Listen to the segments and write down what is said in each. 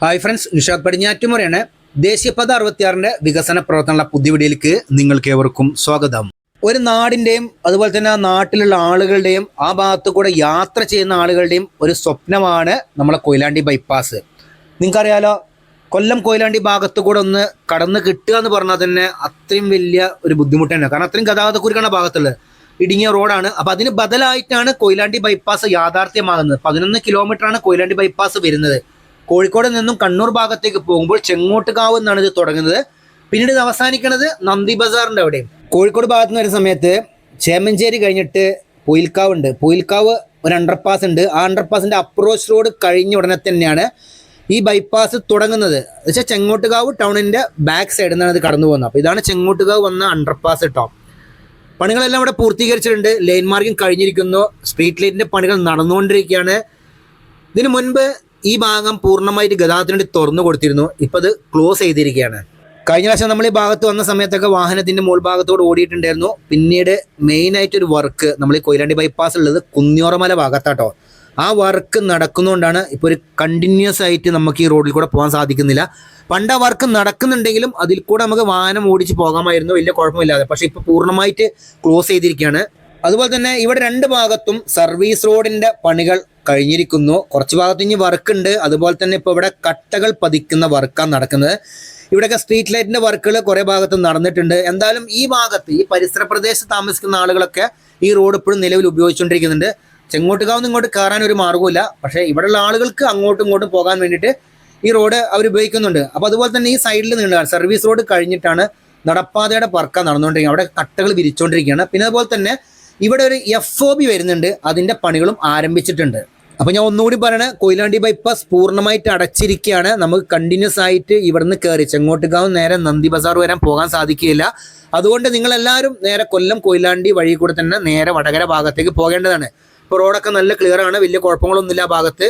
Hi friends, Nishad പടിഞ്ഞാറ്റുമുറയാണ്. ദേശീയപാത 66 വികസന പ്രവർത്തനങ്ങളുടെ പുതിയ വീഡിയോയിലേക്ക് നിങ്ങൾക്ക് ഏവർക്കും സ്വാഗതം. ഒരു നാടിൻ്റെയും അതുപോലെ തന്നെ ആ നാട്ടിലുള്ള ആളുകളുടെയും ആ ഭാഗത്ത് കൂടെ യാത്ര ചെയ്യുന്ന ആളുകളുടെയും ഒരു സ്വപ്നമാണ് നമ്മളെ കൊയിലാണ്ടി ബൈപ്പാസ്. നിങ്ങൾക്കറിയാലോ, കൊല്ലം കൊയിലാണ്ടി ഭാഗത്ത് കൂടെ ഒന്ന് കടന്ന് കിട്ടുക എന്ന് പറഞ്ഞാൽ തന്നെ അത്രയും വലിയ ഒരു ബുദ്ധിമുട്ട് തന്നെ. കാരണം അത്രയും ഗതാഗതക്കുരുക്കാണ് ഭാഗത്തുള്ളത്. ഇടുങ്ങിയ റോഡാണ്. അപ്പോൾ അതിന് ബദലായിട്ടാണ് കൊയിലാണ്ടി ബൈപ്പാസ് യാഥാർത്ഥ്യമാകുന്നത്. 11 കിലോമീറ്ററാണ് കൊയിലാണ്ടി ബൈപ്പാസ് വരുന്നത്. കോഴിക്കോട് നിന്നും കണ്ണൂർ ഭാഗത്തേക്ക് പോകുമ്പോൾ ചെങ്ങോട്ടുകാവ് എന്നാണ് ഇത് തുടങ്ങുന്നത്. പിന്നീട് ഇത് അവസാനിക്കുന്നത് നന്ദി ബസാറിൻ്റെ അവിടെയും. കോഴിക്കോട് ഭാഗത്ത് നിന്ന് വരുന്ന സമയത്ത് ചേമഞ്ചേരി കഴിഞ്ഞിട്ട് പൊയിൽക്കാവ് ഉണ്ട്. പൊയിൽക്കാവ് ഒരു അണ്ടർപാസ് ഉണ്ട്. ആ അണ്ടർപാസിൻ്റെ അപ്രോച്ച് റോഡ് കഴിഞ്ഞ ഉടനെ തന്നെയാണ് ഈ ബൈപ്പാസ് തുടങ്ങുന്നത്. എന്ന് വെച്ചാൽ ചെങ്ങോട്ടുകാവ് ടൗണിൻ്റെ ബാക്ക് സൈഡിൽ നിന്നാണ് ഇത് കടന്നു പോകുന്നത്. അപ്പോൾ ഇതാണ് ചെങ്ങോട്ടുകാവ് വന്ന അണ്ടർപാസ് കേട്ടോ. പണികളെല്ലാം ഇവിടെ പൂർത്തീകരിച്ചിട്ടുണ്ട്. ലൈൻ മാർക്കിംഗ് കഴിഞ്ഞിരിക്കുന്നു. സ്ട്രീറ്റ് ലൈറ്റിൻ്റെ പണികൾ നടന്നുകൊണ്ടിരിക്കുകയാണ്. ഇതിനു മുൻപ് ഈ ഭാഗം പൂർണ്ണമായിട്ട് ഗതാഗതത്തിന് വേണ്ടി തുറന്നു കൊടുത്തിരുന്നു. ഇപ്പോൾ അത് ക്ലോസ് ചെയ്തിരിക്കുകയാണ്. കഴിഞ്ഞ പ്രാവശ്യം നമ്മൾ ഈ ഭാഗത്ത് വന്ന സമയത്തൊക്കെ വാഹനത്തിൻ്റെ മുകൾ ഭാഗത്തോട് ഓടിയിട്ടുണ്ടായിരുന്നു. പിന്നീട് മെയിനായിട്ടൊരു വർക്ക് നമ്മൾ ഈ കൊയിലാണ്ടി ബൈപ്പാസ് ഉള്ളത് കുന്നിയോറമല ഭാഗത്താട്ടോ. ആ വർക്ക് നടക്കുന്നതുകൊണ്ടാണ് ഇപ്പോൾ ഒരു കണ്ടിന്യൂസ് ആയിട്ട് നമുക്ക് ഈ റോഡിൽ കൂടെ പോകാൻ സാധിക്കുന്നില്ല. പണ്ട് ആ വർക്ക് നടക്കുന്നുണ്ടെങ്കിലും അതിൽ കൂടെ നമുക്ക് വാഹനം ഓടിച്ച് പോകാമായിരുന്നു, വലിയ കുഴപ്പമില്ലാതെ. പക്ഷേ ഇപ്പോൾ പൂർണ്ണമായിട്ട് ക്ലോസ് ചെയ്തിരിക്കുകയാണ്. അതുപോലെ തന്നെ ഇവിടെ രണ്ട് ഭാഗത്തും സർവീസ് റോഡിൻ്റെ പണികൾ കഴിഞ്ഞിരിക്കുന്നു. കുറച്ച് ഭാഗത്ത് ഇനി വർക്ക് ഉണ്ട്. അതുപോലെ തന്നെ ഇപ്പോൾ ഇവിടെ കട്ടകൾ പതിക്കുന്ന വർക്കാണ് നടക്കുന്നത്. ഇവിടെയൊക്കെ സ്ട്രീറ്റ് ലൈറ്റിൻ്റെ വർക്കുകൾ കുറേ ഭാഗത്ത് നടന്നിട്ടുണ്ട്. എന്തായാലും ഈ ഭാഗത്ത് ഈ പരിസര പ്രദേശത്ത് താമസിക്കുന്ന ആളുകളൊക്കെ ഈ റോഡ് ഇപ്പോഴും നിലവിൽ ഉപയോഗിച്ചുകൊണ്ടിരിക്കുന്നുണ്ട്. ചെങ്ങോട്ടുകാവ് ഇങ്ങോട്ട് കയറാൻ ഒരു മാർഗ്ഗമില്ല. പക്ഷേ ഇവിടെയുള്ള ആളുകൾക്ക് അങ്ങോട്ടും ഇങ്ങോട്ടും പോകാൻ വേണ്ടിയിട്ട് ഈ റോഡ് അവർ ഉപയോഗിക്കുന്നുണ്ട്. അപ്പോൾ അതുപോലെ തന്നെ ഈ സൈഡിൽ നീണ്ട സർവീസ് റോഡ് കഴിഞ്ഞിട്ടാണ് നടപ്പാതയുടെ വർക്കാണ് നടന്നുകൊണ്ടിരിക്കുന്നത്. അവിടെ കട്ടകൾ വിരിച്ചുകൊണ്ടിരിക്കുകയാണ്. പിന്നെ അതുപോലെ തന്നെ ഇവിടെ ഒരു FOB വരുന്നുണ്ട്. അതിൻ്റെ പണികളും ആരംഭിച്ചിട്ടുണ്ട്. അപ്പോൾ ഞാൻ ഒന്നുകൂടി പറയണേ, കൊയിലാണ്ടി ബൈപ്പാസ് പൂർണ്ണമായിട്ട് അടച്ചിരിക്കുകയാണ്. നമുക്ക് കണ്ടിന്യൂസ് ആയിട്ട് ഇവിടുന്ന് കയറി ചെങ്ങോട്ടുകാവ് നേരെ നന്ദി ബസാർ വരാൻ പോകാൻ സാധിക്കുകയില്ല. അതുകൊണ്ട് നിങ്ങളെല്ലാവരും നേരെ കൊല്ലം കൊയിലാണ്ടി വഴി കൂടെ തന്നെ നേരെ വടകര ഭാഗത്തേക്ക് പോകേണ്ടതാണ്. ഇപ്പോൾ റോഡൊക്കെ നല്ല ക്ലിയർ ആണ്, വലിയ കുഴപ്പങ്ങളൊന്നുമില്ല ആ ഭാഗത്ത്.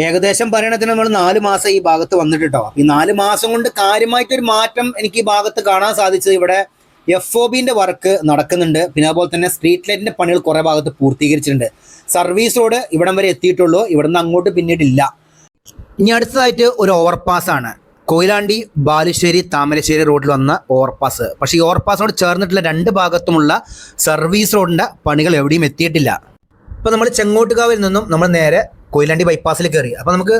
ഏകദേശം പറയണത്തിന് നമ്മൾ 4 മാസം ഈ ഭാഗത്ത് വന്നിട്ട് കേട്ടോ. ഈ 4 മാസം കൊണ്ട് കാര്യമായിട്ടൊരു മാറ്റം എനിക്ക് ഈ ഭാഗത്ത് കാണാൻ സാധിച്ചത് ഇവിടെ FOBൻ്റെ വർക്ക് നടക്കുന്നുണ്ട്. പിന്നെ അതുപോലെ തന്നെ സ്ട്രീറ്റ് ലൈറ്റിൻ്റെ പണികൾ കുറേ ഭാഗത്ത് പൂർത്തീകരിച്ചിട്ടുണ്ട്. സർവീസ് റോഡ് ഇവിടം വരെ എത്തിയിട്ടുള്ളൂ. ഇവിടുന്ന് അങ്ങോട്ട് പിന്നീടില്ല. ഇനി അടുത്തതായിട്ട് ഒരു ഓവർപാസ് ആണ്. കൊയിലാണ്ടി ബാലുശ്ശേരി താമരശ്ശേരി റോഡിൽ വന്ന ഓവർപാസ്. പക്ഷേ ഈ ഓവർപാസിനോട് ചേർന്നിട്ടുള്ള രണ്ട് ഭാഗത്തുമുള്ള സർവീസ് റോഡിൻ്റെ പണികൾ എവിടെയും എത്തിയിട്ടില്ല. ഇപ്പോൾ നമ്മൾ ചെങ്ങോട്ടുകാവിൽ നിന്നും നമ്മൾ നേരെ കൊയിലാണ്ടി ബൈപ്പാസിൽ കയറി. അപ്പോൾ നമുക്ക്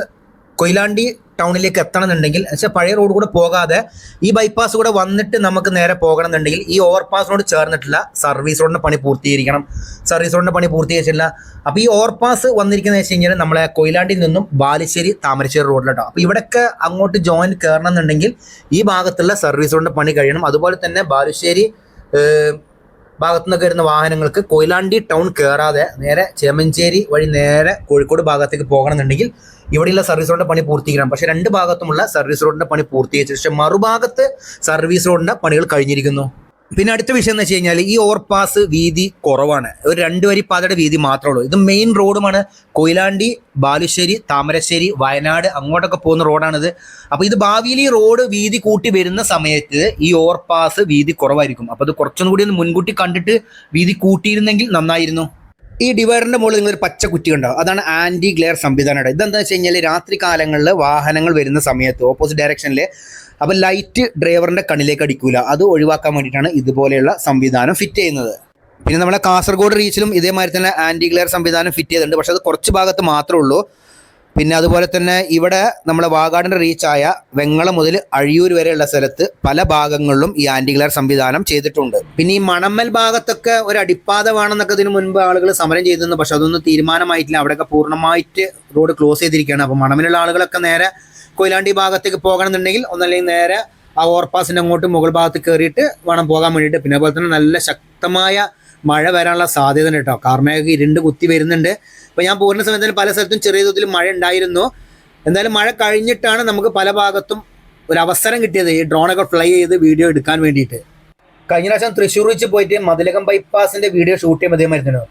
കൊയിലാണ്ടി ടൗണിലേക്ക് എത്തണമെന്നുണ്ടെങ്കിൽ വെച്ചാൽ പഴയ റോഡ് കൂടെ പോകാതെ ഈ ബൈപ്പാസ് കൂടെ വന്നിട്ട് നമുക്ക് നേരെ പോകണമെന്നുണ്ടെങ്കിൽ ഈ ഓവർപാസിനോട് ചേർന്നിട്ടുള്ള സർവീസ് റോഡിൻ്റെ പണി പൂർത്തീകരിക്കണം. സർവീസ് റോഡിൻ്റെ പണി പൂർത്തീകരിച്ചില്ല. അപ്പോൾ ഈ ഓവർപാസ് വന്നിരിക്കുന്നത് വെച്ച് കഴിഞ്ഞാൽ നമ്മളെ കൊയിലാണ്ടിയിൽ നിന്നും ബാലുശ്ശേരി താമരശ്ശേരി റോഡിലോട്ടോ. അപ്പോൾ ഇവിടെയൊക്കെ അങ്ങോട്ട് ജോയിൻറ്റ് കയറണം എന്നുണ്ടെങ്കിൽ ഈ ഭാഗത്തുള്ള സർവീസ് റോഡിൻ്റെ പണി കഴിയണം. അതുപോലെ തന്നെ ബാലുശ്ശേരി ഭാഗത്തു നിന്നൊക്കെ വരുന്ന വാഹനങ്ങൾക്ക് കൊയിലാണ്ടി ടൗൺ കയറാതെ നേരെ ചേമഞ്ചേരി വഴി നേരെ കോഴിക്കോട് ഭാഗത്തേക്ക് പോകണമെന്നുണ്ടെങ്കിൽ ഇവിടെയുള്ള സർവീസ് റോഡിൻ്റെ പണി പൂർത്തീകരിക്കണം. പക്ഷേ രണ്ട് ഭാഗത്തുമുള്ള സർവീസ് റോഡിൻ്റെ പണി പൂർത്തീകരിച്ചു. പക്ഷേ മറുഭാഗത്ത് സർവീസ് റോഡിൻ്റെ പണികൾ കഴിഞ്ഞിരിക്കുന്നു. പിന്നെ അടുത്ത വിഷയം എന്ന് വെച്ച് കഴിഞ്ഞാൽ ഈ ഓവർപാസ് വീതി കുറവാണ്. ഒരു 2 വരി പാതയുടെ വീതി മാത്രമേ ഉള്ളൂ. ഇത് മെയിൻ റോഡുമാണ്. കൊയിലാണ്ടി ബാലുശ്ശേരി താമരശ്ശേരി വയനാട് അങ്ങോട്ടൊക്കെ പോകുന്ന റോഡാണിത്. അപ്പോൾ ഇത് ഭാവിയിൽ ഈ റോഡ് വീതി കൂട്ടി വരുന്ന സമയത്ത് ഈ ഓവർപാസ് വീതി കുറവായിരിക്കും. അപ്പോൾ അത് കുറച്ചും കൂടി ഒന്ന് മുൻകൂട്ടി കണ്ടിട്ട് വീതി കൂട്ടിയിരുന്നെങ്കിൽ നന്നായിരുന്നു. ഈ ഡിവൈഡറിൻ്റെ മുകളിൽ നിങ്ങളൊരു പച്ച കുറ്റി ഉണ്ടാവും. അതാണ് ആൻറ്റി ഗ്ലെയർ സംവിധാനം. ഇതെന്താ വെച്ച് കഴിഞ്ഞാൽ രാത്രി കാലങ്ങളിൽ വാഹനങ്ങൾ വരുന്ന സമയത്ത് ഓപ്പോസിറ്റ് ഡയറക്ഷനിൽ അപ്പോൾ ലൈറ്റ് ഡ്രൈവറിൻ്റെ കണ്ണിലേക്ക് അടിക്കൂല. അത് ഒഴിവാക്കാൻ വേണ്ടിയിട്ടാണ് ഇതുപോലെയുള്ള സംവിധാനം ഫിറ്റ് ചെയ്യുന്നത്. പിന്നെ നമ്മളെ കാസർഗോഡ് റീച്ചിലും ഇതേമാതിരി തന്നെ ആൻറ്റി ഗ്ലെയർ സംവിധാനം ഫിറ്റ് ചെയ്തിട്ടുണ്ട്. പക്ഷേ അത് കുറച്ച് ഭാഗത്ത് മാത്രമേ ഉള്ളൂ. പിന്നെ അതുപോലെ തന്നെ ഇവിടെ നമ്മളെ വാഗാടിൻ്റെ റീച്ചായ വെങ്ങളം മുതൽ അഴിയൂർ വരെയുള്ള സ്ഥലത്ത് പല ഭാഗങ്ങളിലും ഈ ആൻറ്റി ഗ്ലെയർ സംവിധാനം ചെയ്തിട്ടുണ്ട്. പിന്നെ ഈ മണമ്മൽ ഭാഗത്തൊക്കെ ഒരു അടിപ്പാത വേണമെന്നൊക്കെ ഇതിനു മുൻപ് ആളുകൾ സമരം ചെയ്തിരുന്നു. പക്ഷെ അതൊന്നും തീരുമാനമായിട്ടില്ല. അവിടെയൊക്കെ പൂർണ്ണമായിട്ട് റോഡ് ക്ലോസ് ചെയ്തിരിക്കുകയാണ്. അപ്പോൾ മണമ്മലുള്ള ആളുകളൊക്കെ നേരെ കൊയിലാണ്ടി ഭാഗത്തേക്ക് പോകണമെന്നുണ്ടെങ്കിൽ ഒന്നല്ലെങ്കിൽ നേരെ ആ ഓവർപാസിൻ്റെ അങ്ങോട്ട് മുകൾ ഭാഗത്ത് കയറിയിട്ട് വേണം പോകാൻ വേണ്ടിയിട്ട്. പിന്നെ അതുപോലെ തന്നെ നല്ല ശക്തമായ മഴ വരാനുള്ള സാധ്യത ഉണ്ട് കേട്ടോ. കാർമേഘ ഇരുണ്ട് കുത്തി വരുന്നുണ്ട്. ഇപ്പോൾ ഞാൻ പോകുന്ന സമയത്ത് പല സ്ഥലത്തും ചെറിയ തോതിൽ മഴ ഉണ്ടായിരുന്നു. എന്തായാലും മഴ കഴിഞ്ഞിട്ടാണ് നമുക്ക് പല ഭാഗത്തും ഒരു അവസരം കിട്ടിയത് ഈ ഡ്രോണൊക്കെ ഫ്ലൈ ചെയ്ത് വീഡിയോ എടുക്കാൻ വേണ്ടിയിട്ട്. കഴിഞ്ഞ പ്രാവശ്യം തൃശ്ശൂർ വെച്ച് പോയിട്ട് മതിലകം ബൈപ്പാസിൻ്റെ വീഡിയോ ഷൂട്ട് ചെയ്യുമ്പോൾ അതേമായിരുന്നു.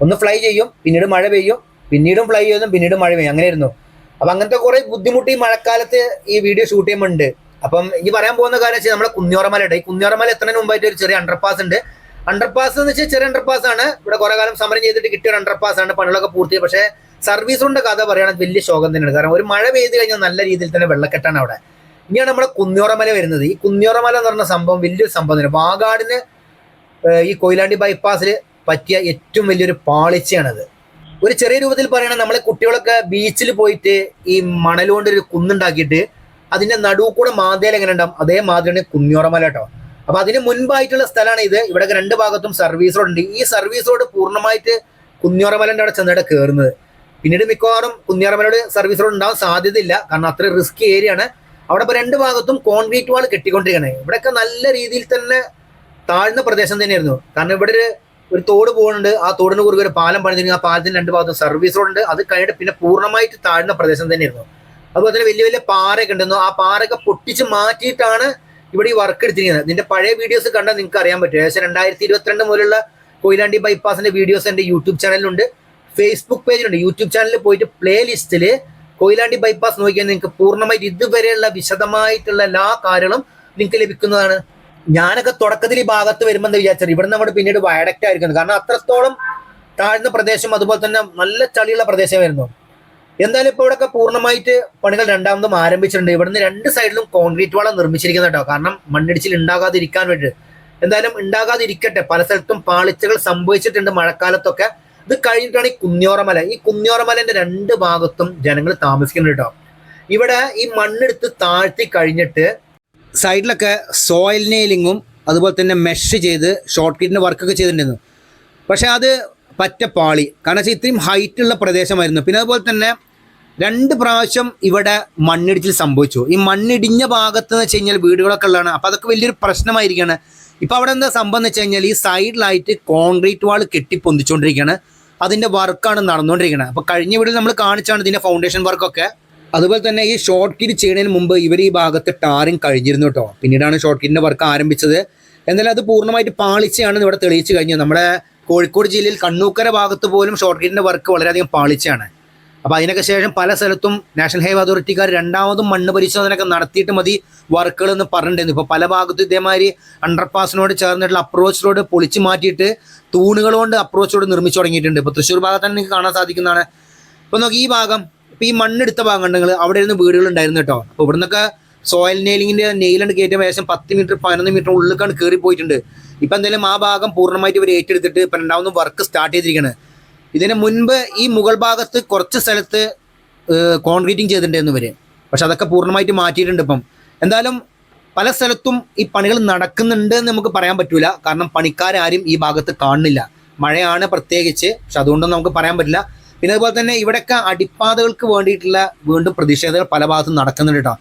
ഒന്ന് ഫ്ലൈ ചെയ്യും, പിന്നീട് മഴ പെയ്യും, പിന്നീടും ഫ്ലൈ ചെയ്യുന്നു, പിന്നീടും മഴ പെയ്യും, അങ്ങനെയായിരുന്നു. അപ്പം അങ്ങനത്തെ കുറേ ബുദ്ധിമുട്ട് ഈ മഴക്കാലത്ത് ഈ വീഡിയോ ഷൂട്ട് ചെയ്യുമ്പോണ്ട്. അപ്പം ഇനി പറയാൻ പോകുന്ന കാര്യം വെച്ചാൽ നമ്മുടെ കുന്നിയോറമല ഉണ്ട്. ഈ കുന്നിയോറമല എത്തുന്നതിന് മുമ്പായിട്ട് ഒരു ചെറിയ അണ്ടർപാസ് ഉണ്ട്. അണ്ടർപാസ് എന്ന് വെച്ചാൽ ചെറിയ അണ്ടർപാസ് ആണ്. ഇവിടെ കുറേ കാലം സമരം ചെയ്തിട്ട് കിട്ടിയ ഒരു അണ്ടർപാസ് ആണ്. പണികളൊക്കെ പൂർത്തിയായി. പക്ഷേ സർവീസ് റോഡിന്റെ കഥ പറയുകയാണെങ്കിൽ വലിയ ശോകം തന്നെയാണ്. കാരണം ഒരു മഴ പെയ്ത് കഴിഞ്ഞാൽ നല്ല രീതിയിൽ തന്നെ വെള്ളക്കെട്ടാണ് അവിടെ. ഇനിയാണ് നമ്മുടെ കുന്നിയോറമല വരുന്നത്. ഈ കുന്നിയോറമല എന്ന് പറഞ്ഞ സംഭവം വലിയൊരു സംഭവം തന്നെ. വാഗാടിന് ഈ കൊയിലാണ്ടി ബൈപ്പാസിൽ പറ്റിയ ഏറ്റവും വലിയൊരു പാളിച്ചയാണത്. ഒരു ചെറിയ രൂപത്തിൽ പറയുകയാണെങ്കിൽ നമ്മളെ കുട്ടികളൊക്കെ ബീച്ചിൽ പോയിട്ട് ഈ മണലുകൊണ്ട് ഒരു കുന്നുണ്ടാക്കിയിട്ട് അതിന്റെ നടുവ് കൂടെ മാതേൽ എങ്ങനെ ഉണ്ടാവും, അതേ മാതിരിയാണ് കുന്നിയോറമല കേട്ടോ. അപ്പൊ അതിന് മുൻപായിട്ടുള്ള സ്ഥലമാണ് ഇത്. ഇവിടെ രണ്ട് ഭാഗത്തും സർവീസ് റോഡ് ഉണ്ട്. ഈ സർവീസ് റോഡ് പൂർണ്ണമായിട്ട് കുന്നിയോറമലന്റെ അവിടെ ചെന്നിട്ട് കയറുന്നത്. പിന്നീട് മിക്കവാറും കുന്നിയോറമലയോട് സർവീസ് റോഡ് ഉണ്ടാവാൻ സാധ്യതയില്ല, കാരണം അത്ര റിസ്കി ഏരിയ ആണ്. അവിടെ ഇപ്പൊ രണ്ട് ഭാഗത്തും കോൺക്രീറ്റ് വാൾ കെട്ടിക്കൊണ്ടിരിക്കുകയാണ്. ഇവിടെയൊക്കെ നല്ല രീതിയിൽ തന്നെ താഴ്ന്ന പ്രദേശം തന്നെയായിരുന്നു. കാരണം ഇവിടെ ഒരു തോട് പോകുന്നുണ്ട്. ആ തോടിന് കുറുകെ ഒരു പാലം പണിതിരുന്നു. ആ പാലത്തിന് രണ്ട് ഭാഗത്തും സർവീസ് റോഡ് ഉണ്ട്. അത് കഴിഞ്ഞിട്ട് പിന്നെ പൂർണ്ണമായിട്ട് താഴ്ന്ന പ്രദേശം തന്നെയായിരുന്നു. അതുപോലെ തന്നെ വലിയ വലിയ പാറയൊക്കെ ഉണ്ടായിരുന്നു. ആ പാറയൊക്കെ പൊട്ടിച്ച് മാറ്റിയിട്ടാണ് ഇവിടെ ഈ വർക്ക് എടുത്തിരിക്കുന്നത്. ഇതിന്റെ പഴയ വീഡിയോസ് കണ്ടാൽ നിങ്ങൾക്ക് അറിയാൻ പറ്റും. ഏകദേശം 2022 മുതലുള്ള കൊയിലാണ്ടി ബൈപ്പാസിന്റെ വീഡിയോസ് എൻ്റെ യൂട്യൂബ് ചാനലിലുണ്ട്, ഫേസ്ബുക്ക് പേജിലുണ്ട്. യൂട്യൂബ് ചാനലിൽ പോയിട്ട് പ്ലേ ലിസ്റ്റിൽ കൊയിലാണ്ടി ബൈപ്പാസ് നോക്കിയാൽ നിങ്ങൾക്ക് പൂർണ്ണമായിട്ട് ഇതുവരെയുള്ള വിശദമായിട്ടുള്ള എല്ലാ കാര്യങ്ങളും നിങ്ങൾക്ക് ലഭിക്കുന്നതാണ്. ഞാനൊക്കെ തുടക്കത്തിൽ ഈ ഭാഗത്ത് വരുമ്പോൾ എന്താ വിചാരിച്ചത്, ഇവിടെ നമ്മുടെ പിന്നീട് വയഡക്റ്റ് ആയിരിക്കുന്നത്. കാരണം അത്രത്തോളം താഴ്ന്ന പ്രദേശം, അതുപോലെ തന്നെ നല്ല ചളിയുള്ള പ്രദേശമായിരുന്നു. എന്തായാലും ഇപ്പോൾ ഇവിടെയൊക്കെ പൂർണ്ണമായിട്ട് പണികൾ രണ്ടാമതും ആരംഭിച്ചിട്ടുണ്ട്. ഇവിടുന്ന് രണ്ട് സൈഡിലും കോൺക്രീറ്റ് വാളം നിർമ്മിച്ചിരിക്കുന്നത് കേട്ടോ. കാരണം മണ്ണിടിച്ചിൽ ഉണ്ടാകാതിരിക്കാൻ വേണ്ടി. എന്തായാലും ഉണ്ടാകാതിരിക്കട്ടെ. പല സ്ഥലത്തും പാളിച്ചകൾ സംഭവിച്ചിട്ടുണ്ട് മഴക്കാലത്തൊക്കെ. ഇത് കഴിഞ്ഞിട്ടാണ് ഈ കുന്നിയോറമല. ഈ കുന്നിയോറമലന്റെ രണ്ട് ഭാഗത്തും ജനങ്ങൾ താമസിക്കുന്നുണ്ട് കേട്ടോ. ഇവിടെ ഈ മണ്ണെടുത്ത് താഴ്ത്തി കഴിഞ്ഞിട്ട് സൈഡിലൊക്കെ സോയിൽ നെയിലിങ്ങും അതുപോലെ തന്നെ മെഷ് ചെയ്ത് ഷോർട്ട് കിറ്റിന്റെ വർക്കൊക്കെ ചെയ്തിട്ടുണ്ടായിരുന്നു. പക്ഷെ അത് പറ്റ പാളി. കാരണം വെച്ചാൽ ഇത്രയും ഹൈറ്റുള്ള പ്രദേശമായിരുന്നു. പിന്നെ അതുപോലെ തന്നെ 2 പ്രാവശ്യം ഇവിടെ മണ്ണിടിച്ചിൽ സംഭവിച്ചു. ഈ മണ്ണിടിഞ്ഞ ഭാഗത്ത് എന്ന് വെച്ച് കഴിഞ്ഞാൽ വീടുകളൊക്കെ ഉള്ളതാണ്. അപ്പോൾ അതൊക്കെ വലിയൊരു പ്രശ്നമായിരിക്കുകയാണ്. ഇപ്പോൾ അവിടെ എന്താ സംഭവം എന്ന് വെച്ച് കഴിഞ്ഞാൽ ഈ സൈഡിലായിട്ട് കോൺക്രീറ്റ് വാൾ കെട്ടി പൊന്തിച്ചുകൊണ്ടിരിക്കുകയാണ്. അതിൻ്റെ വർക്കാണ് നടന്നുകൊണ്ടിരിക്കുന്നത്. അപ്പോൾ കഴിഞ്ഞ വീഡിയോയിൽ നമ്മൾ കാണിച്ചാണ് ഇതിൻ്റെ ഫൗണ്ടേഷൻ വർക്കൊക്കെ. അതുപോലെ തന്നെ ഈ ഷോർട്ട് കിറ്റ് ചെയ്യുന്നതിന് മുമ്പ് ഇവർ ഈ ഭാഗത്ത് ടാറിങ് കഴിഞ്ഞിരുന്നു കേട്ടോ. പിന്നീടാണ് ഷോർട്ട് കിറ്റിൻ്റെ വർക്ക് ആരംഭിച്ചത്. എന്നാലും അത് പൂർണ്ണമായിട്ട് പാളിച്ചയാണ് ഇവിടെ തെളിയിച്ച് കഴിഞ്ഞത്. നമ്മുടെ കോഴിക്കോട് ജില്ലയിൽ കണ്ണൂക്കര ഭാഗത്ത് പോലും ഷോർട്ട് കിറ്റിൻ്റെ വർക്ക് വളരെയധികം പാളിച്ചയാണ്. അപ്പോൾ അതിനൊക്കെ ശേഷം പല സ്ഥലത്തും നാഷണൽ ഹൈവേ അതോറിറ്റിക്കാർ രണ്ടാമതും മണ്ണ് പരിശോധനയൊക്കെ നടത്തിയിട്ട് മതി വർക്കുകൾ എന്ന് പറഞ്ഞിട്ടുണ്ടായിരുന്നു. ഇപ്പോൾ പല ഭാഗത്തും ഇതേമാതിരി അണ്ടർപാസിനോട് ചേർന്നിട്ടുള്ള അപ്രോച്ച് റോഡ് പൊളിച്ച് മാറ്റിയിട്ട് തൂണുകൾ കൊണ്ട് അപ്രോച്ച് റോഡ് നിർമ്മിച്ചു തുടങ്ങിയിട്ടുണ്ട്. ഇപ്പോൾ തൃശ്ശൂർ ഭാഗത്ത് തന്നെ നിങ്ങൾക്ക് കാണാൻ സാധിക്കുന്നതാണ്. ഇപ്പോൾ നോക്കി ഈ ഭാഗം, ഇപ്പോൾ ഈ മണ്ണെടുത്ത ഭാഗം ഉണ്ടെങ്കിൽ അവിടെ ഇരുന്ന് വീടുകളുണ്ടായിരുന്നു കേട്ടോ. അപ്പോൾ ഇവിടെ നിന്നൊക്കെ സോയിൽ നെയിലിങ്ങിൻ്റെ നെയിലുണ്ട് കയറ്റുമ്പോൾ ഏകദേശം 10 മീറ്റർ 11 മീറ്റർ ഉള്ളിലേക്കാണ് കയറി പോയിട്ടുണ്ട്. ഇപ്പം എന്തായാലും ആ ഭാഗം പൂർണ്ണമായിട്ട് ഇവർ ഏറ്റെടുത്തിട്ട് ഇപ്പം രണ്ടാമതും വർക്ക് സ്റ്റാർട്ട് ചെയ്തിരിക്കുകയാണ്. ഇതിന് മുൻപ് ഈ മുകൾ ഭാഗത്ത് കുറച്ച് സ്ഥലത്ത് കോൺക്രീറ്റിങ് ചെയ്തിട്ടുണ്ടായിരുന്നു ഇവർ. പക്ഷെ അതൊക്കെ പൂർണ്ണമായിട്ട് മാറ്റിയിട്ടുണ്ട് ഇപ്പം. എന്തായാലും പല സ്ഥലത്തും ഈ പണികൾ നടക്കുന്നുണ്ട് എന്ന് നമുക്ക് പറയാൻ പറ്റൂല. കാരണം പണിക്കാരും ഈ ഭാഗത്ത് കാണുന്നില്ല. മഴയാണ് പ്രത്യേകിച്ച്. പക്ഷെ അതുകൊണ്ടൊന്നും നമുക്ക് പറയാൻ പറ്റില്ല. പിന്നെ അതുപോലെ തന്നെ ഇവിടെയൊക്കെ അടിപ്പാതകൾക്ക് വേണ്ടിയിട്ടുള്ള വീണ്ടും പ്രതിഷേധങ്ങൾ പല ഭാഗത്തും നടക്കുന്നുണ്ട് കേട്ടോ.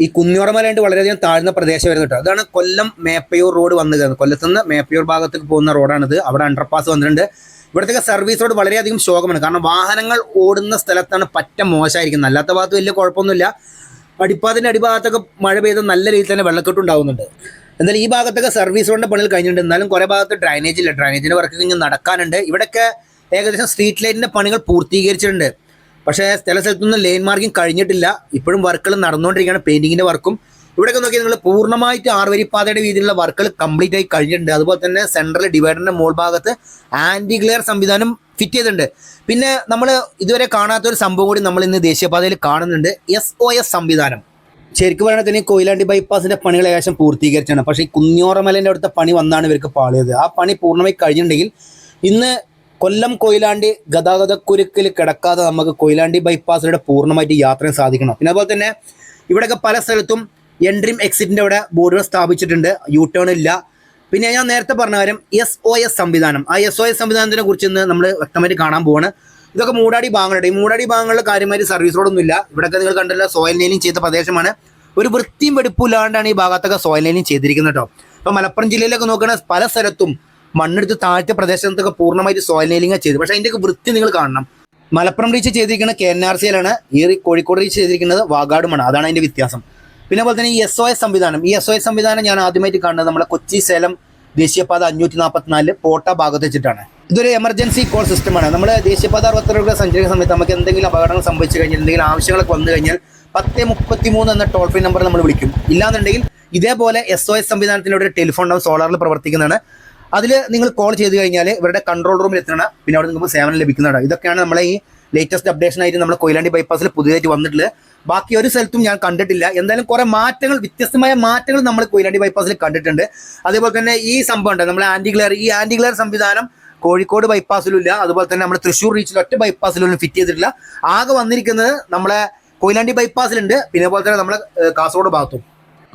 ഈ കുന്നിയോറമലയുണ്ട് വളരെയധികം താഴ്ന്ന പ്രദേശം വരുന്നത് കേട്ടോ. അതാണ് കൊല്ലം മേപ്പയൂർ റോഡ് വന്നു കയറുന്നത്. കൊല്ലത്ത് നിന്ന് മേപ്പയൂർ ഭാഗത്തേക്ക് പോകുന്ന റോഡാണിത്. അവിടെ അണ്ടർപാസ് വന്നിട്ടുണ്ട്. ഇവിടത്തേക്ക് സർവീസ് റോഡ് വളരെയധികം ശോകമാണ്. കാരണം വാഹനങ്ങൾ ഓടുന്ന സ്ഥലത്താണ് പറ്റ മോശമായിരിക്കുന്നത്. അല്ലാത്ത ഭാഗത്ത് വലിയ കുഴപ്പമൊന്നുമില്ല. അടിപ്പാതിൻ്റെ അടിഭാഗത്തൊക്കെ മഴ പെയ്ത് നല്ല രീതിയിൽ തന്നെ വെള്ളക്കെട്ടുണ്ടാവുന്നുണ്ട്. എന്തായാലും ഈ ഭാഗത്തൊക്കെ സർവീസ് റോഡിൻ്റെ പണികൾ കഴിഞ്ഞിട്ടുണ്ട്. എന്നാലും കുറേ ഭാഗത്ത് ഡ്രൈനേജ് ഇല്ല. ഡ്രൈനേജിൻ്റെ വർക്ക് കഴിഞ്ഞ് നടക്കാനുണ്ട്. ഇവിടെയൊക്കെ ഏകദേശം സ്ട്രീറ്റ് ലൈറ്റിൻ്റെ പണികൾ പൂർത്തീകരിച്ചിട്ടുണ്ട്. പക്ഷേ ചില സ്ഥലത്തൊന്നും ലൈൻ മാർക്കിംഗ് കഴിഞ്ഞിട്ടില്ല. ഇപ്പോഴും വർക്കുകൾ നടന്നുകൊണ്ടിരിക്കുകയാണ്, പെയിൻറ്റിങ്ങിൻ്റെ വർക്കും. ഇവിടെയൊക്കെ നോക്കിയാൽ നിങ്ങൾ പൂർണ്ണമായിട്ട് 6 വരിപ്പാതയുടെ രീതിയിലുള്ള വർക്കുകൾ കംപ്ലീറ്റ് ആയി കഴിഞ്ഞിട്ടുണ്ട്. അതുപോലെ തന്നെ സെൻട്രൽ ഡിവൈഡറിൻ്റെ മുകൾ ഭാഗത്ത് ആൻറ്റി ഗ്ലെയർ സംവിധാനം ഫിറ്റ് ചെയ്തിട്ടുണ്ട്. പിന്നെ നമ്മൾ ഇതുവരെ കാണാത്തൊരു സംഭവം കൂടി നമ്മൾ ഇന്ന് ദേശീയപാതയിൽ കാണുന്നുണ്ട്. SOS സംവിധാനം. ശരിക്കും പറഞ്ഞാൽ തന്നെ കൊയിലാണ്ടി ബൈപ്പാസിൻ്റെ പണികൾ ഏകദേശം പൂർത്തീകരിച്ചാണ്. പക്ഷേ ഈ കുന്നിയോറമലേൻ്റെ അടുത്ത പണി വന്നാണ് ഇവർക്ക് പാളിയത്. ആ പണി പൂർണ്ണമായി കഴിഞ്ഞിട്ടുണ്ടെങ്കിൽ ഇന്ന് കൊല്ലം കൊയിലാണ്ടി ഗതാഗതക്കുരുക്കിൽ കിടക്കാതെ നമുക്ക് കൊയിലാണ്ടി ബൈപ്പാസിലൂടെ പൂർണ്ണമായിട്ട് യാത്ര സാധിക്കണം. പിന്നെ അതുപോലെ തന്നെ ഇവിടെയൊക്കെ പല സ്ഥലത്തും എൻട്രിയും എക്സിറ്റിൻ്റെ അവിടെ ബോർഡുകൾ സ്ഥാപിച്ചിട്ടുണ്ട്. യു ടേൺ ഇല്ല. പിന്നെ ഞാൻ നേരത്തെ പറഞ്ഞ കാര്യം SOS സംവിധാനം. ആ SOS സംവിധാനത്തിനെ കുറിച്ച് ഇന്ന് നമ്മൾ വ്യക്തമായിട്ട് കാണാൻ പോവാണ്. ഇതൊക്കെ മൂടാടി ഭാഗങ്ങളുണ്ട്. ഈ മൂടാടി ഭാഗങ്ങളിൽ കാര്യമായിട്ട് സർവീസ് റോഡൊന്നുമില്ല. ഇവിടെയൊക്കെ നിങ്ങൾ കണ്ടല്ലോ സോയിൽ നെയിലിംഗ് ചെയ്ത പ്രദേശമാണ്. ഒരു വൃത്തിയും വെടുപ്പില്ലാണ്ടാണ് ഈ ഭാഗത്തൊക്കെ സോയിൽ നെയിലിംഗ് ചെയ്തിരിക്കുന്നത് കേട്ടോ. ഇപ്പോൾ മലപ്പുറം ജില്ലയിലൊക്കെ നോക്കുകയാണെങ്കിൽ പല സ്ഥലത്തും മണ്ണെടുത്ത് താഴ്ച പ്രദേശത്തൊക്കെ പൂർണ്ണമായിട്ട് സോയിൽ നെയിലിംഗ് ചെയ്തു. പക്ഷേ അതിൻ്റെയൊക്കെ വൃത്തി നിങ്ങൾ കാണണം. മലപ്പുറം റീച്ച് ചെയ്തിരിക്കുന്നത് KNRCയിലാണ്. ഈ കോഴിക്കോട് റീച്ച് ചെയ്തിരിക്കുന്നത് വാഗാടുമാണ്. അതാണ് അതിൻ്റെ വ്യത്യാസം. പിന്നെ അതുപോലെ തന്നെ ഈ SOS സംവിധാനം. ഈ SOS സംവിധാനം ഞാൻ ആദ്യമായിട്ട് കാണുന്നത് നമ്മളെ കൊച്ചി സേലം ദേശീയപാത 544 പോട്ട ഭാഗത്ത് വെച്ചിട്ടാണ്. ഇതൊരു എമർജൻസി കോൾ സിസ്റ്റമാണ്. നമ്മൾ ദേശീയപാത 62 സഞ്ചരിക്കുന്ന സമയത്ത് നമുക്ക് എന്തെങ്കിലും അപകടങ്ങൾ സംഭവിച്ചു കഴിഞ്ഞാൽ, എന്തെങ്കിലും ആവശ്യങ്ങളൊക്കെ വന്നു കഴിഞ്ഞാൽ 1033 എന്ന ടോൾ ഫ്രീ നമ്പർ നമ്മൾ വിളിക്കും. ഇല്ലാന്നുണ്ടെങ്കിൽ ഇതേപോലെ SOS സംവിധാനത്തിലൂടെ ഒരു ടെലിഫോൺ ഉണ്ടാവും, സോളാറിൽ പ്രവർത്തിക്കുന്നതാണ്. അതിൽ നിങ്ങൾ കോൾ ചെയ്ത് കഴിഞ്ഞാൽ ഇവരുടെ കൺട്രോൾ റൂമിൽ എത്തണം. പിന്നെ അവിടെ നിങ്ങൾക്ക് സേവനം ലഭിക്കുന്നതാണ്. ഇതൊക്കെയാണ് നമ്മളെ ഈ ലേറ്റസ്റ്റ് അപ്ഡേഷൻ ആയിട്ട് നമ്മൾ കൊയിലാണ്ടി ബൈപ്പാസിൽ പുതിയതായിട്ട് വന്നിട്ടുള്ളത്. ബാക്കി ഒരു സ്ഥലത്തും ഞാൻ കണ്ടിട്ടില്ല. എന്തായാലും കുറെ മാറ്റങ്ങൾ, വ്യത്യസ്തമായ മാറ്റങ്ങൾ നമ്മൾ കൊയിലാണ്ടി ബൈപ്പാസിൽ കണ്ടിട്ടുണ്ട്. അതേപോലെ തന്നെ ഈ സംഭവം ഉണ്ട്, നമ്മളെ ആന്റി ഗ്ലെയർ സംവിധാനം കോഴിക്കോട് ബൈപ്പാസിലും ഇല്ല. അതുപോലെ തന്നെ നമ്മുടെ തൃശ്ശൂർ റീച്ചിൽ ഒറ്റ ബൈപ്പാസിലൊന്നും ഫിറ്റ് ചെയ്തിട്ടില്ല. ആകെ വന്നിരിക്കുന്നത് നമ്മളെ കൊയിലാണ്ടി ബൈപ്പാസിലുണ്ട്, പിന്നെ പോലെ തന്നെ നമ്മളെ കാസർഗോഡ് ഭാഗത്തും.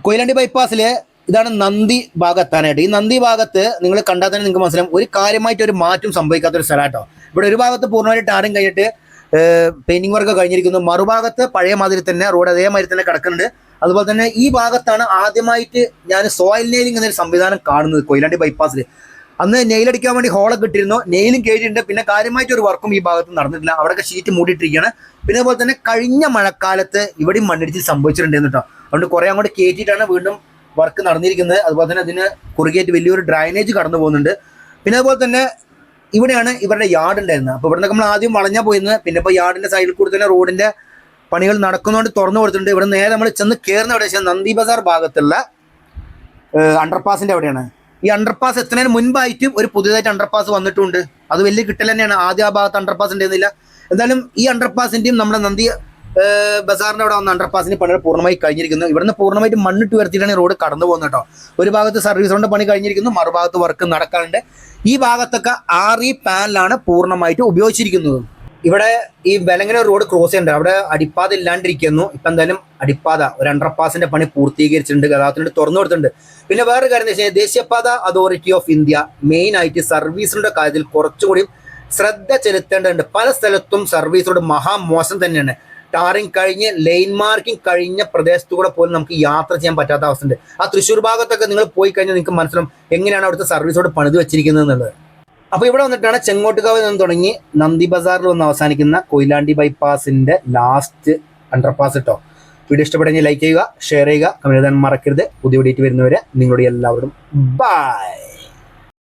കൊയിലാണ്ടി ബൈപ്പാസിൽ ഇതാണ് നന്ദി ഭാഗം എത്താനായിട്ട്. ഈ നന്ദി ഭാഗത്ത് നിങ്ങൾ കണ്ടാൽ തന്നെ നിങ്ങൾക്ക് മനസ്സിലാവും ഒരു കാര്യമായിട്ട് ഒരു മാറ്റം സംഭവിക്കാത്തൊരു സ്ഥലമായിട്ടോ. ഇവിടെ ഒരു ഭാഗത്ത് പൂർണ്ണമായിട്ട് ടാറിങ് കഴിഞ്ഞിട്ട് പെയിന്റിംഗ് വർക്ക് കഴിഞ്ഞിരിക്കുന്നു, മറുഭാഗത്ത് പഴയ മാതിരി തന്നെ റോഡ് അതേമാതിരി തന്നെ കിടക്കുന്നുണ്ട്. അതുപോലെ തന്നെ ഈ ഭാഗത്താണ് ആദ്യമായിട്ട് ഞാൻ സോയിൽ നെയിലിംഗ് എന്നൊരു സംവിധാനം കാണുന്നത് കൊയിലാണ്ടി ബൈപ്പാസിൽ. അന്ന് നെയിലടിക്കാൻ വേണ്ടി ഹോളൊക്കെ ഇട്ടിരുന്നു, നെയിലും കയറ്റിയിട്ടുണ്ട്. പിന്നെ കാര്യമായിട്ട് ഒരു വർക്കും ഈ ഭാഗത്ത് നടന്നിട്ടില്ല, അവിടെയൊക്കെ ഷീറ്റ് മൂടിയിട്ടിരിക്കുകയാണ്. പിന്നെ അതുപോലെ തന്നെ കഴിഞ്ഞ മഴക്കാലത്ത് ഇവിടെയും മണ്ണിടിച്ചിൽ സംഭവിച്ചിട്ടുണ്ടായിരുന്നു കേട്ടോ. അതുകൊണ്ട് കുറേ അങ്ങോട്ട് കയറ്റിയിട്ടാണ് വീണ്ടും വർക്ക് നടന്നിരിക്കുന്നത്. അതുപോലെ തന്നെ അതിന് കുറുകേറ്റ് വലിയൊരു ഡ്രൈനേജ് കടന്നു പോകുന്നുണ്ട്. പിന്നെ അതുപോലെ തന്നെ ഇവിടെയാണ് ഇവരുടെ യാർഡ് ഉണ്ടായിരുന്നത്. അപ്പോൾ ഇവിടെ നമ്മൾ ആദ്യം വളഞ്ഞാൽ പോയിരുന്നത്, പിന്നെ ഇപ്പോൾ യാർഡിൻ്റെ സൈഡിൽ കൂടി തന്നെ റോഡിൻ്റെ പണികൾ നടക്കുന്നതുകൊണ്ട് തുറന്നു കൊടുത്തിട്ടുണ്ട്. ഇവിടെ നേരെ നമ്മൾ ചെന്ന് കയറുന്ന എവിടെ വെച്ചാൽ നന്ദി ബസാർ ഭാഗത്തുള്ള അണ്ടർപാസിൻ്റെ അവിടെയാണ്. ഈ അണ്ടർപാസ് എത്തുന്നതിന് മുൻപായിട്ടും ഒരു പുതിയതായിട്ട് അണ്ടർപാസ് വന്നിട്ടുണ്ട്. അത് വലിയ കിട്ടൽ തന്നെയാണ്. ആദ്യം ആ ഭാഗത്ത് അണ്ടർപാസ് ഉണ്ടായിരുന്നില്ല. എന്തായാലും ഈ അണ്ടർപാസിൻ്റെയും നമ്മുടെ നന്ദി ബസാറിൻ്റെ അവിടെ വന്ന അണ്ടർപാസിന് പണി പൂർണ്ണമായി കഴിഞ്ഞിരിക്കുന്നു. ഇവിടുന്ന് പൂർണ്ണമായിട്ട് മണ്ണിട്ട് ഉയർത്തിയിട്ടാണ് റോഡ് കടന്നു പോകുന്നത് കേട്ടോ. ഒരു ഭാഗത്ത് സർവീസ് റോഡ് പണി കഴിഞ്ഞിരിക്കുന്നു, മറുഭാഗത്ത് വർക്ക് നടക്കാനുണ്ട്. ഈ ഭാഗത്തൊക്കെ RE പാനലാണ് പൂർണ്ണമായിട്ട് ഉപയോഗിച്ചിരിക്കുന്നത്. ഇവിടെ ഈ വെലങ്ങന റോഡ് ക്രോസ് ചെയ്യേണ്ടത്, അവിടെ അടിപ്പാത ഇല്ലാണ്ടിരിക്കുന്നു. ഇപ്പം എന്തായാലും അടിപ്പാത ഒരു അണ്ടർപാസിന്റെ പണി പൂർത്തീകരിച്ചിട്ടുണ്ട്, ഗതാഗതത്തിന് തുറന്നു കൊടുത്തിട്ടുണ്ട്. പിന്നെ വേറൊരു കാര്യം എന്താ വെച്ചാൽ ദേശീയപാത അതോറിറ്റി ഓഫ് ഇന്ത്യ മെയിൻ ആയിട്ട് സർവീസിന്റെ കാര്യത്തിൽ കുറച്ചുകൂടി ശ്രദ്ധ ചെലുത്തേണ്ടതുണ്ട്. പല സ്ഥലത്തും സർവീസ് റോഡ് മഹാമോശം തന്നെയാണ്. ടാറിങ് കഴിഞ്ഞ് ലൈൻ മാർക്കിംഗ് കഴിഞ്ഞ പ്രദേശത്തു കൂടെ പോലും നമുക്ക് യാത്ര ചെയ്യാൻ പറ്റാത്ത അവസ്ഥയുണ്ട്. ആ തൃശ്ശൂർ ഭാഗത്തൊക്കെ നിങ്ങൾ പോയി കഴിഞ്ഞാൽ നിങ്ങൾക്ക് മനസ്സിലാവും എങ്ങനെയാണ് അവിടുത്തെ സർവീസ് റോഡ് പണിത് വെച്ചിരിക്കുന്നത് എന്നുള്ളത്. അപ്പോൾ ഇവിടെ വന്നിട്ടാണ് ചെങ്ങോട്ടുകാവിൽ നിന്ന് തുടങ്ങി നന്ദി ബസാറിൽ വന്ന് അവസാനിക്കുന്ന കൊയിലാണ്ടി ബൈപ്പാസിന്റെ ലാസ്റ്റ് അണ്ടർപാസ് കേട്ടോ. വീഡിയോ ഇഷ്ടപ്പെടുമെങ്കിൽ ലൈക്ക് ചെയ്യുക, ഷെയർ ചെയ്യുക, കമന്റ് എഴുതാൻ മറക്കരുത്. പുതിയ വീഡിയോ വരുന്നവരെ നിങ്ങളുടെ എല്ലാവരും ബൈ.